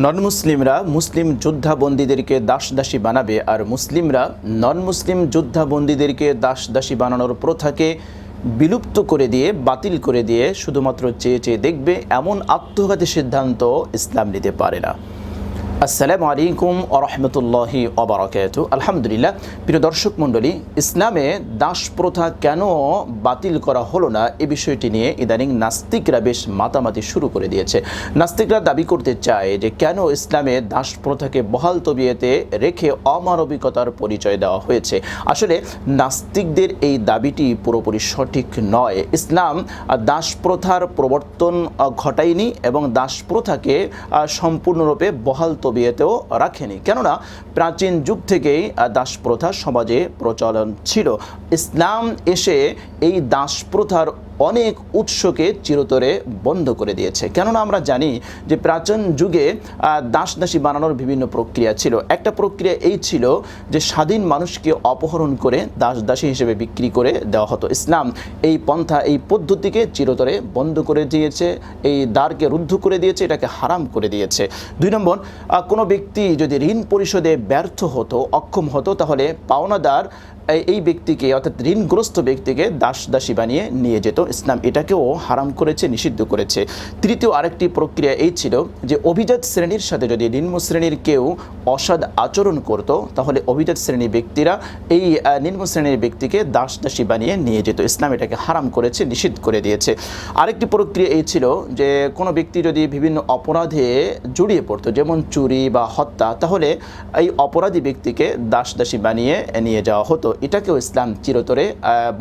নন মুসলিমরা মুসলিম যোদ্ধাবন্দীদেরকে দাসী বানাবে, আর মুসলিমরা নন মুসলিম যোদ্ধাবন্দীদেরকে দাসী বানানোর প্রথাকে বিলুপ্ত করে দিয়ে, বাতিল করে দিয়ে শুধুমাত্র চেয়ে চেয়ে দেখবে, এমন আত্মঘাতী সিদ্ধান্ত ইসলাম নিতে পারে না। আসসালামু আলাইকুম ওয়া রাহমাতুল্লাহি ওয়া বারাকাতুহু। আলহামদুলিল্লাহ, প্রিয় দর্শক মণ্ডলী, ইসলামে দাস প্রথা কেন বাতিল করা হলো না এ বিষয়টি নিয়ে ইদানিং নাস্তিকরা বেশ মাতামাতি শুরু করে দিয়েছে। নাস্তিকরা দাবি করতে চায় যে কেন ইসলামে দাস প্রথাকে বহাল তবিয়তে রেখে অমানবিকতার পরিচয় দেওয়া হয়েছে। আসলে নাস্তিকদের এই দাবিটি পুরোপুরি সঠিক নয়। ইসলাম দাস প্রথার প্রবর্তন ঘটায়নি এবং দাস প্রথাকে সম্পূর্ণরূপে বহাল তবিয়তেও রাখেনি, কেননা প্রাচীন যুগ থেকেই দাস প্রথা সমাজে প্রচলন ছিল। ইসলাম এসে এই দাস প্রথার অনেক উৎসকে চিরতরে বন্ধ করে দিয়েছে। কেননা আমরা জানি যে প্রাচীন যুগে দাসী বানানোর বিভিন্ন প্রক্রিয়া ছিল। একটা প্রক্রিয়া এই ছিল যে স্বাধীন মানুষকে অপহরণ করে দাসী হিসেবে বিক্রি করে দেওয়া হতো। ইসলাম এই পন্থা, এই পদ্ধতিকে চিরতরে বন্ধ করে দিয়েছে, এই দ্বারকে রুদ্ধ করে দিয়েছে, এটাকে হারাম করে দিয়েছে। 2 নম্বর, কোনো ব্যক্তি যদি ঋণ পরিশোধে ব্যর্থ হতো, অক্ষম হতো, তাহলে পাওনাদার এই ব্যক্তিকে, অর্থাৎ ঋণগ্রস্ত ব্যক্তিকে দাসী বানিয়ে নিয়ে যেত। ইসলাম এটাকেও হারাম করেছে, নিষিদ্ধ করেছে। তৃতীয় আরেকটি প্রক্রিয়া এই ছিল যে অভিজাত শ্রেণীর সাথে যদি নিম্ন শ্রেণীর কেউ অসৎ আচরণ করত, তাহলে অভিজাত শ্রেণীর ব্যক্তিরা এই নিম্ন শ্রেণীর ব্যক্তিকে দাসী বানিয়ে নিয়ে যেত। ইসলাম এটাকে হারাম করেছে, নিষিদ্ধ করে দিয়েছে। আরেকটি প্রক্রিয়া এই ছিল যে কোনো ব্যক্তি যদি বিভিন্ন অপরাধে জড়িয়ে পড়তো, যেমন চুরি বা হত্যা, তাহলে এই অপরাধী ব্যক্তিকে দাসী বানিয়ে নিয়ে যাওয়া হতো। এটাকেও ইসলাম চিরতরে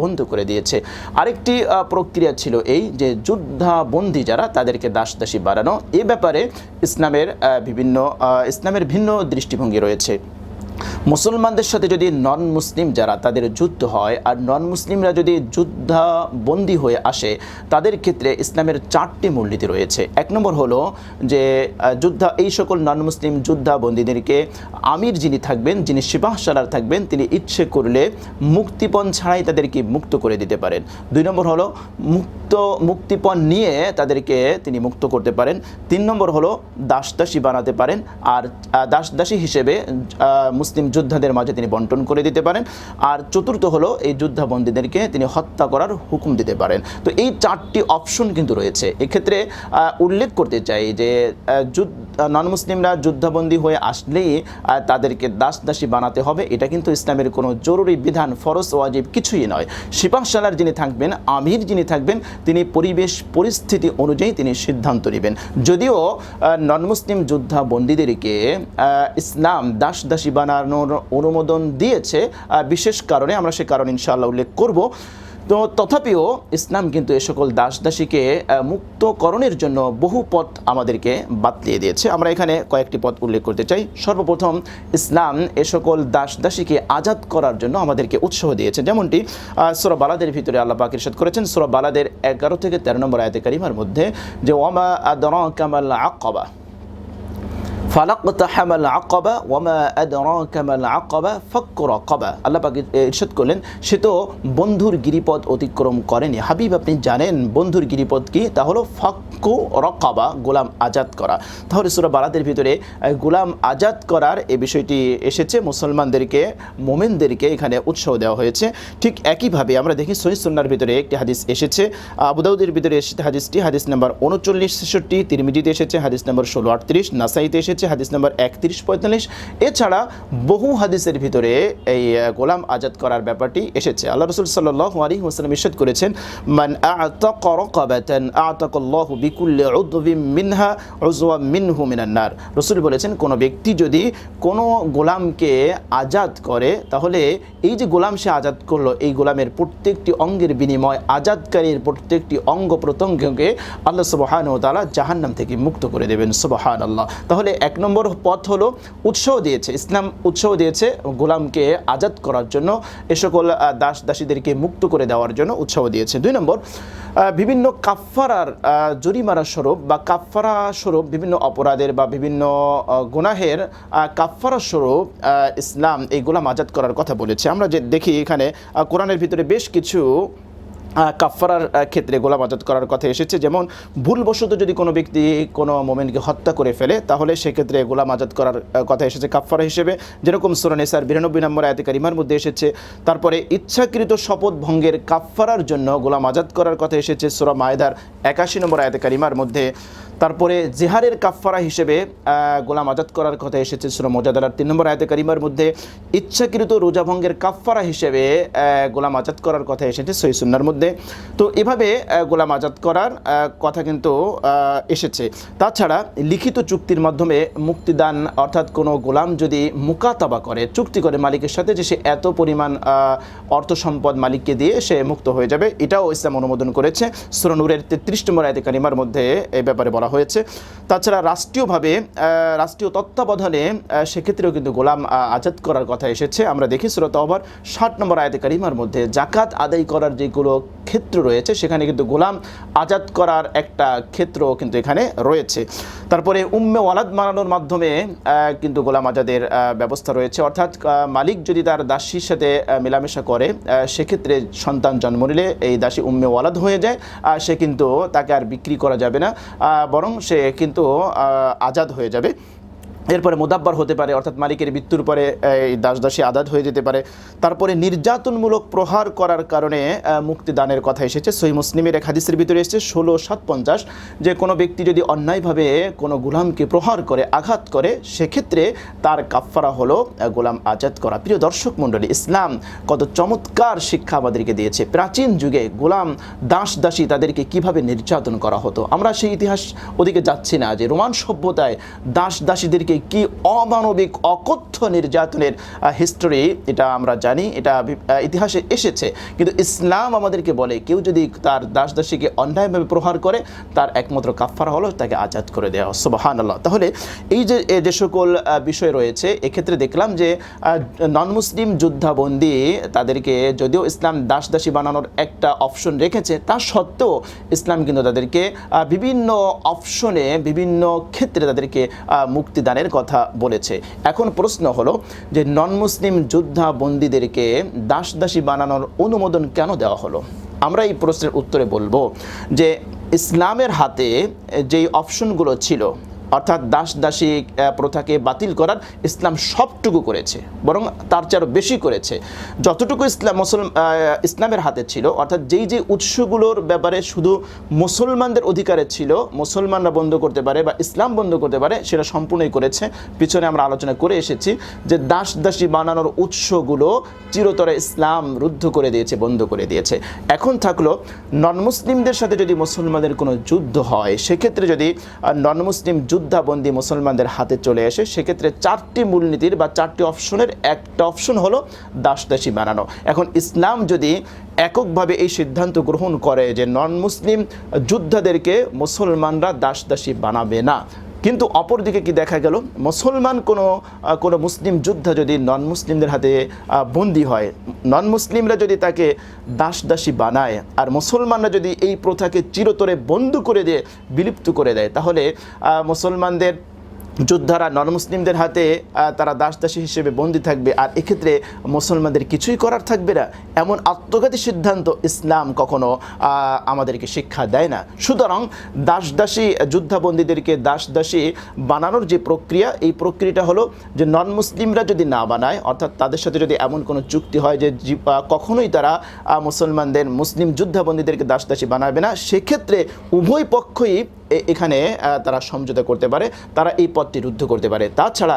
বন্ধ করে দিয়েছে। আরেকটি প্রক্রিয়া ছিল এই যে যুদ্ধাবন্দী যারা, তাদেরকে দাসী বানানো। এ ব্যাপারে ইসলামের ভিন্ন দৃষ্টিভঙ্গি রয়েছে। মুসলমানদের সাথে যদি নন মুসলিম যারা, তাদের যুদ্ধ হয়, আর নন মুসলিমরা যদি যুদ্ধাবন্দী হয়ে আসে, তাদের ক্ষেত্রে ইসলামের 4টি মূলনীতি রয়েছে। 1 নম্বর হলো যে এই সকল নন মুসলিম যুদ্ধাবন্দীদেরকে আমির যিনি থাকবেন, যিনি সিপাহ সালার থাকবেন, তিনি ইচ্ছে করলে মুক্তিপণ ছাড়াই তাদেরকে মুক্ত করে দিতে পারেন। 2 নম্বর হলো মুক্তিপণ নিয়ে তাদেরকে তিনি মুক্ত করতে পারেন। 3 নম্বর হলো দাসী বানাতে পারেন, আর দাসী হিসেবে মুসলিম যোদ্ধাদের মাঝে তিনি বন্টন করে দিতে পারেন। আর 4র্থ হলো এই যুদ্ধাবন্দীদেরকে তিনি হত্যা করার হুকুম দিতে পারেন। তো এই 4টি অপশন কিন্তু রয়েছে। এক্ষেত্রে উল্লেখ করতে চাই যে নন মুসলিমরা যুদ্ধাবন্দী হয়ে আসলেই তাদেরকে দাসী বানাতে হবে, এটা কিন্তু ইসলামের কোনো জরুরি বিধান, ফরজ ওয়াজিব কিছুই নয়। সিপাহ সালার যিনি থাকবেন, আমির যিনি থাকবেন, তিনি পরিবেশ পরিস্থিতি অনুযায়ী তিনি সিদ্ধান্ত নেবেন। যদিও নন মুসলিম যুদ্ধাবন্দীদেরকে ইসলাম দাসী বানানোর অনুমোদন দিয়েছে বিশেষ কারণে, আমরা সে কারণ ইনশাআল্লাহ উল্লেখ করব। তো তথাপিও ইসলাম কিন্তু এ সকল দাসীকে মুক্তকরণের জন্য বহু পথ আমাদেরকে বাতলিয়ে দিয়েছে। আমরা এখানে কয়েকটি পথ উল্লেখ করতে চাই। সর্বপ্রথম, ইসলাম এ সকল দাসীকে আজাদ করার জন্য আমাদেরকে উৎসাহ দিয়েছে, যেমনটি সূরা বালাদের ভিতরে আল্লাহ পাক ইরশাদ করেছেন, সূরা বালাদের 11 থেকে 13 নম্বর আয়াতে কারিমার মধ্যে, যে ওয়ামা আদরাকা মাল আকাবা ফালাকতাহামাল আকাবা ওয়ামা আদরাকা মাল আকাবা ফাক্কু রাকাবা। আল্লাহ পাক ইরশাদ করলেন, সে তো বন্ধুর গিরিপথ অতিক্রম করেনি। হাবিব, আপনি জানেন বন্ধুর গিরিপথ কি? তা হলো ফাক্কু রাকাবা, গোলাম আজাদ করা। তাহলে সূরা বালাদের ভিতরে গোলাম আজাদ করার এই বিষয়টি এসেছে, মুসলমানদেরকে, মুমিনদেরকে এখানে উৎসাহ দেওয়া হয়েছে। ঠিক একইভাবে আমরা দেখি সহিহ সুন্নাহর ভিতরে একটি হাদিস এসেছে, আবু দাউদের ভিতরে এসেছে হাদিসটি, হাদিস নাম্বার 39-63, তিরমিজিতে এসেছে হাদিস নাম্বার 16-38, নাসাইতে এসেছে হাদিস নাম্বার 31-45। এছাড়া বহু হাদিসের ভিতরে এই গোলাম আজাদ করার ব্যাপারটি এসেছে। আল্লাহ রাসূল সাল্লাল্লাহু আলাইহি ওয়াসাল্লাম ইরশাদ করেছেন, মান আ'তাকা রাকাবাতান আ'তাকাল্লাহু বিকুল্লি উযবিন মিনহা উযওয়াম মিনহু মিনান নার। রাসূল বলেছেন, কোনো ব্যক্তি যদি কোনো গোলামকে আজাদ করে, তাহলে এই যে গোলাম সে আজাদ করলো, এই গোলামের প্রত্যেকটি অঙ্গের বিনিময় আজাদকারীর প্রত্যেকটি অঙ্গ প্রত্যঙ্গকে আল্লাহ সুবহানাহু ওয়া তাআলা জাহান্নাম থেকে মুক্ত করে দেবেন। সুবহানাল্লাহ। তাহলে 1 নম্বর পথ হলো উৎসাহ দিয়েছে, ইসলাম উৎসাহ দিয়েছে গোলামকে আজাদ করার জন্য, এ সকল দাসীদেরকে মুক্ত করে দেওয়ার জন্য উৎসাহ দিয়েছে। 2 নম্বর, বিভিন্ন কাফফারার জরিমানা স্বরূপ বা কাফফারা স্বরূপ বিভিন্ন অপরাধের বা বিভিন্ন গুনাহের কাফফারা স্বরূপ ইসলাম এই গোলাম আজাদ করার কথা বলেছে। আমরা যে দেখি এখানে কোরআনের ভিতরে বেশ কিছু কাফফারার ক্ষেত্রে গোলাম আজাদ করার কথা এসেছে। যেমন ভুলবশত যদি কোনো ব্যক্তি কোনো মোমেনকে হত্যা করে ফেলে তাহলে সেক্ষেত্রে গোলাম আজাদ করার কথা এসেছে কাফফারা হিসেবে, যেরকম সূরা নিসার 92 নম্বর আয়াতে কারিমার মধ্যে এসেছে। তারপরে ইচ্ছাকৃত শপথ ভঙ্গের কাফফারার জন্য গোলাম আজাদ করার কথা এসেছে সূরা মায়েদার 81 নম্বর আয়াতে কারিমার মধ্যে। তারপরে জিহারের কাফফারা হিসেবে গোলাম আজাদ করার কথা এসেছে সূরা মুজাদালার 3 নম্বর আয়াতে কারিমার মধ্যে। ইচ্ছাকৃত রোজা ভঙ্গের কাফফারা হিসেবে গোলাম আজাদ করার কথা এসেছে সহিহ সুন্নাহর মধ্যে। তো এভাবে গোলাম আজাদ করার কথা কিন্তু এসেছে। তাছাড়া লিখিত চুক্তির মাধ্যমে মুক্তিদান, অর্থাৎ কোনো গোলাম যদি মুকাতাবা করে, চুক্তি করে মালিকের সাথে যে সে এত পরিমাণ অর্থ সম্পদ মালিককে দিয়ে সে মুক্ত হয়ে যাবে, এটাও ইসলাম অনুমোদন করেছে সূরা নূরের 33 নম্বর আয়াতে কারিমার মধ্যে এই ব্যাপারে বলা হয়েছে। তাছাড়া রাষ্ট্রীয়ভাবে রাষ্ট্রীয় তত্ত্বাবধানে সেক্ষেত্রেও কিন্তু গোলাম আজাদ করার কথা এসেছে। আমরা দেখি সূরা তাওবার 60 নম্বর আয়াতে কারিমার মধ্যে জাকাত আদায় করার যেগুলো ক্ষেত্র রয়েছে সেখানে কিন্তু গোলাম আজাদ করার একটা ক্ষেত্র কিন্তু এখানে রয়েছে। তারপরে উম্মে ওয়ালাদ বানানোর মাধ্যমে কিন্তু গোলাম আজাদের ব্যবস্থা রয়েছে, অর্থাৎ মালিক যদি তার দাসীর সাথে মেলামেশা করে সেক্ষেত্রে সন্তান জন্ম নিলে এই দাসী উম্মে ওয়ালাদ হয়ে যায়, সে কিন্তু তাকে আর বিক্রি করা যাবে না, বরং সে কিন্তু আজাদ হয়ে যাবে। এরপরে মুদাব্বার হতে পারে, অর্থাৎ মালিকের মৃত্যুর পরে এই দাসদাসী আজাদ হয়ে যেতে পারে। তারপরে নির্যাতনমূলক প্রহার করার কারণে মুক্তিদানের কথা এসেছে। সহিহ মুসলিমের এক হাদিসের ভিতরে এসেছে 1657 যে কোনো ব্যক্তি যদি অন্যায়ভাবে কোনো গোলামকে প্রহার করে, আঘাত করে, সেক্ষেত্রে তার কাফফারা হলো গোলাম আজাদ করা। প্রিয় দর্শক মণ্ডলী, ইসলাম কত চমৎকার শিক্ষা আমাদেরকে দিয়েছে। প্রাচীন যুগে গোলাম দাসী তাদেরকে কিভাবে নির্যাতন করা হতো, আমরা সেই ইতিহাস ওদিকে যাচ্ছি না, যে রোমান সভ্যতায় দাসীদেরকে কি অমানবিক অকথ্য নির্যাতনের হিস্টোরি এটা আমরা জানি, এটা ইতিহাসে এসেছে। কিন্তু ইসলাম আমাদেরকে বলে কেউ যদি তার দাসীকে অন্যায়ভাবে প্রহার করে তার একমাত্র কাফফারা হলো তাকে আজাদ করে দেওয়া। সুবহানাল্লাহ। তাহলে এই যে সকল বিষয় রয়েছে, এক্ষেত্রে দেখলাম যে নন মুসলিম যুদ্ধাবন্দী তাদেরকে যদিও ইসলাম দাসী বানানোর একটা অপশন রেখেছে, তা সত্ত্বেও ইসলাম কিন্তু তাদেরকে বিভিন্ন অপশনে বিভিন্ন ক্ষেত্রে তাদেরকে মুক্তিদানের কথা বলেছে। এখন প্রশ্ন হলো যে নন মুসলিম যুদ্ধাবন্দীদেরকে দাসী বানানোর অনুমোদন কেন দেওয়া হলো? আমরা এই প্রশ্নের উত্তরে বলবো যে ইসলামের হাতে যেই অপশনগুলো ছিল, অর্থাৎ দাসী প্রথাকে বাতিল করার ইসলাম সবটুকু করেছে, বরং তার চেয়ে আরও বেশি করেছে। যতটুকু ইসলামের হাতে ছিল, অর্থাৎ যেই উৎসগুলোর ব্যাপারে শুধু মুসলমানদের অধিকারে ছিল, মুসলমানরা বন্ধ করতে পারে বা ইসলাম বন্ধ করতে পারে, সেটা সম্পূর্ণই করেছে। পিছনে আমরা আলোচনা করে এসেছি যে দাসী বানানোর উৎসগুলো চিরতরে ইসলাম রুদ্ধ করে দিয়েছে, বন্ধ করে দিয়েছে। এখন থাকলো নন মুসলিমদের সাথে যদি মুসলমানদের কোনো যুদ্ধ হয়, সেক্ষেত্রে যদি নন মুসলিম যুদ্ধাবন্দী মুসলমানদের হাতে চলে আসে, সেক্ষেত্রে 4টি মূলনীতির বা 4টি অপশনের একটা অপশন হলো দাসী বানানো। এখন ইসলাম যদি এককভাবে এই সিদ্ধান্ত গ্রহণ করে যে নন মুসলিম যোদ্ধাদেরকে মুসলমানরা দাসী বানাবে না, কিন্তু অপরদিকে কি দেখা গেল, মুসলমান কোনো মুসলিম যোদ্ধা যদি নন মুসলিমদের হাতে বন্দী হয়, নন মুসলিমরা যদি তাকে দাসী বানায় আর মুসলমানরা যদি এই প্রথাকে চিরতরে বন্ধ করে দিয়ে বিলুপ্ত করে দেয়, তাহলে মুসলমানদের যোদ্ধারা নন মুসলিমদের হাতে তারা দাসী হিসেবে বন্দী থাকবে, আর এক্ষেত্রে মুসলমানদের কিছুই করার থাকবে না। এমন আত্মঘাতী সিদ্ধান্ত ইসলাম কখনো আমাদেরকে শিক্ষা দেয় না। সুতরাং দাসী যুদ্ধাবন্দীদেরকে দাসী বানানোর যে প্রক্রিয়া, এই প্রক্রিয়াটা হলো যে নন মুসলিমরা যদি না বানায়, অর্থাৎ তাদের সাথে যদি এমন কোনো চুক্তি হয় যে কখনোই তারা মুসলিম যুদ্ধাবন্দীদেরকে দাসী বানাবে না, সেক্ষেত্রে উভয় পক্ষই এখানে তারা সমঝোতা করতে পারে, তারা এই পথটি রুদ্ধ করতে পারে। তাছাড়া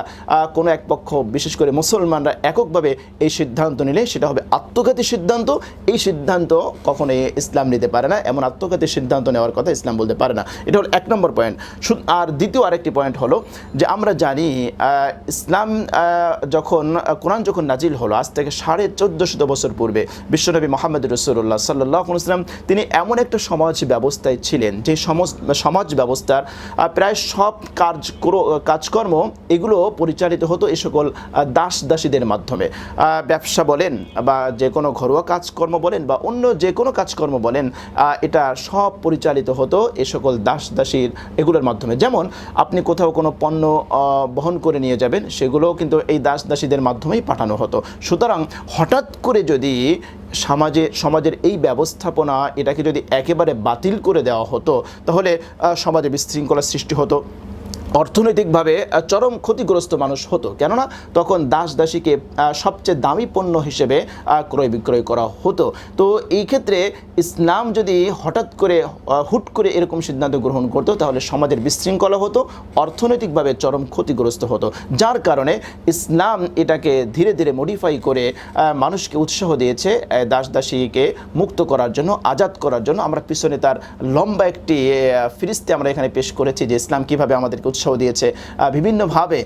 কোনো এক পক্ষ, বিশেষ করে মুসলমানরা এককভাবে এই সিদ্ধান্ত নিলে সেটা হবে আত্মঘাতী সিদ্ধান্ত। এই সিদ্ধান্ত কখনোই ইসলাম নিতে পারে না, এমন আত্মঘাতী সিদ্ধান্ত নেওয়ার কথা ইসলাম বলতে পারে না। এটা হলো 1 নম্বর পয়েন্ট। আর দ্বিতীয় আরেকটি পয়েন্ট হলো যে আমরা জানি ইসলাম কোরআন যখন নাজিল হলো আজ থেকে 1450 বছর পূর্বে, বিশ্বনবী মুহাম্মদ রাসূলুল্লাহ সাল্লাল্লাহু আলাইহি ওয়াসাল্লাম তিনি এমন একটা সমাজ ব্যবস্থায় ছিলেন যে সমাজ ব্যবস্থার প্রায় সব কাজকর্ম এগুলো পরিচালিত হতো এই সকল দাসীদের মাধ্যমে। ব্যবসা বলেন বা যে কোনো ঘরোয়া কাজকর্ম বলেন বা অন্য যে কোনো কাজকর্ম বলেন, এটা সব পরিচালিত হতো এই সকল দাসীর এগুলোর মাধ্যমে। যেমন আপনি কোথাও কোনো পণ্য বহন করে নিয়ে যাবেন, সেগুলোও কিন্তু এই দাসীদের মাধ্যমেই পাঠানো হতো। সুতরাং হঠাৎ করে যদি সমাজের এই ব্যবস্থাপনা এটাকে যদি একেবারে বাতিল করে দেওয়া হতো, তাহলে সমাজে বিশৃঙ্খলার সৃষ্টি হতো, অর্থনৈতিকভাবে চরম ক্ষতিগ্রস্ত মানুষ হতো। কেননা তখন দাস দাসীকে সবচেয়ে দামি পণ্য হিসেবে ক্রয় বিক্রয় করা হতো। তো এই ক্ষেত্রে ইসলাম যদি হুট করে এরকম সিদ্ধান্ত গ্রহণ করতো, তাহলে সমাজের বিশৃঙ্খলা হতো, অর্থনৈতিকভাবে চরম ক্ষতিগ্রস্ত হতো। যার কারণে ইসলাম এটাকে ধীরে ধীরে মডিফাই করে মানুষকে উৎসাহ দিয়েছে দাস দাসীকে মুক্ত করার জন্য, আজাদ করার জন্য। আমরা পিছনে তার লম্বা একটি ফিরিস্তে আমরা এখানে পেশ করেছি যে ইসলাম কীভাবে আমাদেরকে উৎসাহ দিয়েছে। বিভিন্নভাবে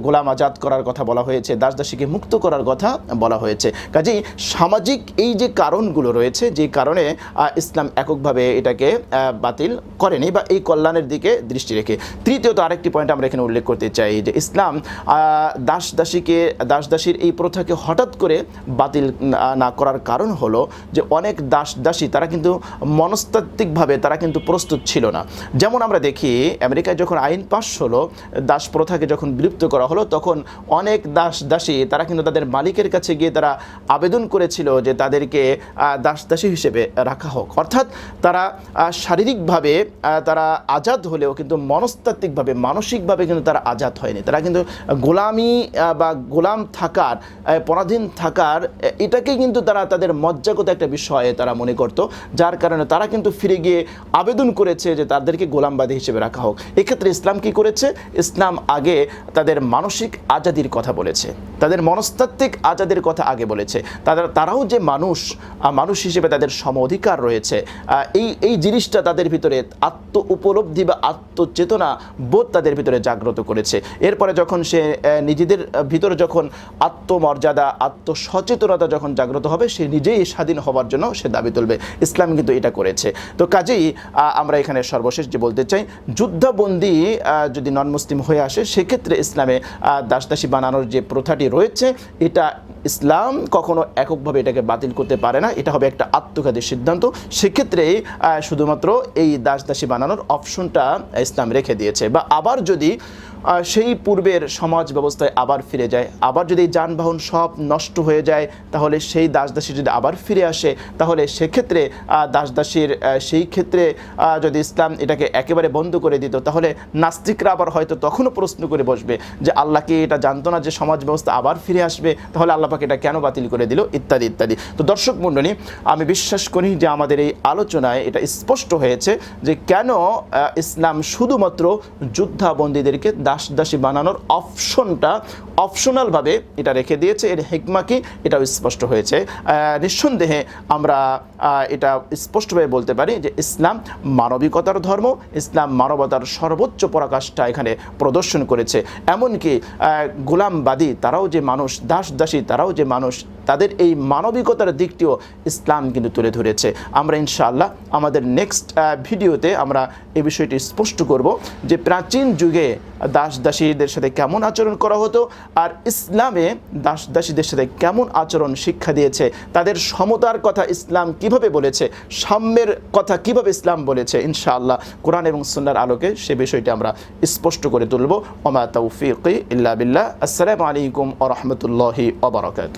গোলাম আজাদ করার কথা বলা হয়েছে, দাস দাসীকে মুক্ত করার কথা বলা হয়েছে। কাজেই সামাজিক এই যে কারণগুলো রয়েছে, যে কারণে ইসলাম এককভাবে এটাকে বাতিল করেনি বা এই কল্যাণের দিকে দৃষ্টি রেখে। তৃতীয়ত আরেকটি পয়েন্ট আমরা এখানে উল্লেখ করতে চাই যে ইসলাম দাস দাসীর এই প্রথাকে হঠাৎ করে বাতিল না করার কারণ হলো যে অনেক দাস দাসী তারা কিন্তু মনস্তাত্ত্বিকভাবে তারা কিন্তু প্রস্তুত ছিল না। যেমন আমরা দেখি আমেরিকায় যখন আইন পাশ হলো, দাস প্রথাকে যখন বিলুপ্ত করা হলো, তখন অনেক দাস দাসী তারা কিন্তু তাদের মালিকের কাছে গিয়ে তারা আবেদন করেছিল যে তাদেরকে দাস দাসী হিসেবে রাখা হোক। অর্থাৎ তারা শারীরিকভাবে তারা আজাদ হলেও কিন্তু মনস্তাত্ত্বিকভাবে মানসিকভাবে কিন্তু তারা আজাদ হয়নি। তারা কিন্তু গোলামি বা গোলাম থাকার, পরাধীন থাকার এটাকেই কিন্তু তারা তাদের মজ্জাগত একটা বিষয়ে তারা মনে করত। যার কারণে তারা কিন্তু ফিরে গিয়ে আবেদন করেছে যে তাদেরকে গোলামবাদী হিসেবে রাখা হোক। এক্ষেত্রে ইসলাম কি করেছে? ইসলাম আগে তাদের মানসিক আজাদির কথা বলেছে, তাদের মনস্তাত্ত্বিক আজাদের কথা আগে বলেছে। তারাও যে মানুষ হিসেবে তাদের সম অধিকার রয়েছে, এই জিনিসটা তাদের ভিতরে আত্ম উপলব্ধি বা আত্মচেতনা বোধ তাদের ভিতরে জাগ্রত করেছে। এরপরে যখন সে নিজেদের ভিতরে যখন আত্মমর্যাদা, আত্মসচেতনতা যখন জাগ্রত হবে, সে নিজেই স্বাধীন হওয়ার জন্য সে দাবি তুলবে। ইসলাম কিন্তু এটা করেছে। তো কাজেই আমরা এখানে সর্বশেষ যে বলতে চাই, যুদ্ধবন্দী যদি নন মুসলিম হয়ে আসে, সেক্ষেত্রে ইসলামে দাস দাসী বানানোর যে প্রথাটি রয়েছে, এটা ইসলাম কখনো এককভাবে এটাকে বাতিল করতে পারে না। এটা হবে একটা আত্মঘাতী সিদ্ধান্ত। সেক্ষেত্রেই শুধুমাত্র এই দাস দাসী বানানোর অপশনটা ইসলাম রেখে দিয়েছে। বা আবার যদি সেই পূর্বের সমাজ ব্যবস্থায় আবার ফিরে যায়, আবার যদি যানবাহন সব নষ্ট হয়ে যায়, তাহলে সেই দাস দাসী যদি আবার ফিরে আসে, তাহলে সেক্ষেত্রে দাস দাসীর সেই ক্ষেত্রে যদি ইসলাম এটাকে একেবারে বন্ধ করে দিত, তাহলে নাস্তিকরা আবার হয়তো তখনও প্রশ্ন করে বসবে যে আল্লাহ কি এটা জানতো না যে সমাজ ব্যবস্থা আবার ফিরে আসবে? তাহলে আল্লাহ পাক এটা কেন বাতিল করে দিল? ইত্যাদি ইত্যাদি। তো দর্শক মণ্ডলী, আমি বিশ্বাস করি যে আমাদের এই আলোচনায় এটা স্পষ্ট হয়েছে যে কেন ইসলাম শুধুমাত্র যুদ্ধাবন্দীদেরকে দাস দাসী বানানোর অপশনালভাবে এটা রেখে দিয়েছে। এর হিকমা কি, এটাও স্পষ্ট হয়েছে। নিঃসন্দেহে আমরা এটা স্পষ্টভাবে বলতে পারি যে ইসলাম মানবিকতার ধর্ম, ইসলাম মানবতার সর্বোচ্চ পরাকাষ্ঠা এখানে প্রদর্শন করেছে। এমনকি গোলামবাদী তারাও যে মানুষ, দাস দাসী তারাও যে মানুষ, তাদের এই মানবিকতার দিকটিও ইসলাম কিন্তু তুলে ধরেছে। আমরা ইনশাআল্লাহ আমাদের নেক্সট ভিডিওতে আমরা এই বিষয়টি স্পষ্ট করব যে প্রাচীন যুগে দাস দাসীদের সাথে কেমন আচরণ করা হতো, আর ইসলামে দাস দাসীদের সাথে কেমন আচরণ শিক্ষা দিয়েছে, তাদের সমতার কথা ইসলাম কিভাবে বলেছে, সাম্যের কথা কিভাবে ইসলাম বলেছে। ইনশাআল্লাহ কোরআন এবং সুন্নাহর আলোকে সে বিষয়টি আমরা স্পষ্ট করে তুলব। ওমা তাওফীকি ইল্লা বিল্লাহ। আসসালামু আলাইকুম ওয়া রাহমাতুল্লাহি ওয়া বারাকাতুহু।